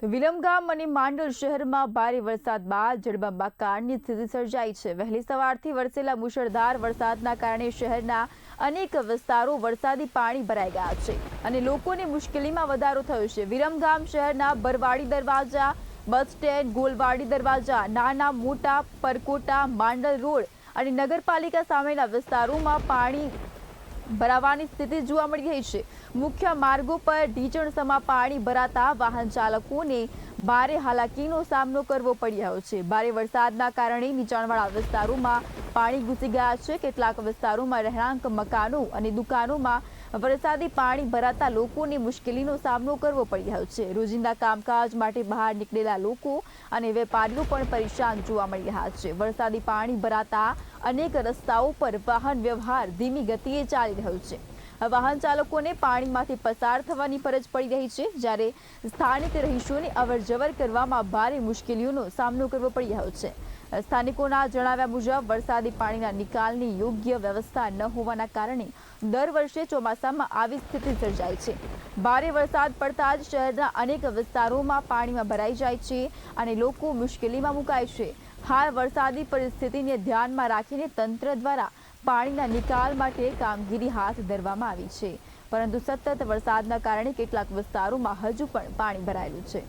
તો વિરમગામ અને માંડલ શહેરમાં ભારે વરસાદ બાદ જળબંબાકારની સ્થિતિ સર્જાઈ છે। વહેલી સવારથી વરસેલા મુશળધાર વરસાદના કારણે શહેરના અનેક વિસ્તારો વરસાદી પાણી ભરાઈ ગયા છે અને લોકોની મુશ્કેલીમાં વધારો થયો છે। વિરમગામ શહેરના બરવાડી દરવાજા, બસ સ્ટેન્ડ, ગોલવાડી દરવાજા, નાના મોટા પરકોટા, માંડલ રોડ અને નગરપાલિકા સામેના વિસ્તારોમાં પાણી ભરાવાની સ્થિતિ જોવા મળી રહી છે। મુખ્ય માર્ગો પર ઢીચણસમાં પાણી ભરાતા વાહન ચાલકોને ભારે હાલાકીનો સામનો કરવો પડી રહ્યો છે। ભારે વરસાદના કારણે નીચાણવાળા વિસ્તારોમાં પાણી ઘૂસી ગયા છે। કેટલાક વિસ્તારોમાં રહેણાંક મકાનો અને દુકાનોમાં વરસાદી પાણી ભરાતા લોકોને મુશ્કેલીનો સામનો કરવો પડી રહ્યો છે। રોજિંદા કામકાજ માટે બહાર નીકળેલા લોકો અને વેપારીઓ પણ પરેશાન જોવા મળી રહ્યા છે। વરસાદી પાણી ભરાતા અનેક રસ્તાઓ પર વાહન વ્યવહાર ધીમી ગતિએ ચાલી રહ્યો છે। વાહન ચાલકોને પાણીમાંથી પસાર થવાની ફરજ પડી રહી છે, જ્યારે સ્થાનિક રહીશોને અવરજવર કરવામાં ભારે મુશ્કેલીઓનો સામનો કરવો પડી રહ્યો છે। સ્થાનિકોના જણાવ્યા મુજબ વરસાદી પાણીના નિકાલની યોગ્ય વ્યવસ્થા ન હોવાના કારણે દર વર્ષે ચોમાસામાં આવી સ્થિતિ સર્જાય છે। ભારે વરસાદ પડતા જ શહેરના અનેક વિસ્તારોમાં પાણીમાં ભરાઈ જાય છે અને લોકો મુશ્કેલીમાં મુકાય છે। હાલ વરસાદી પરિસ્થિતિને ધ્યાનમાં રાખીને તંત્ર દ્વારા પાણીના નિકાલ માટે કામગીરી હાથ ધરવામાં આવી છે, પરંતુ સતત વરસાદના કારણે કેટલાક વિસ્તારોમાં હજુ પણ પાણી ભરાયેલું છે।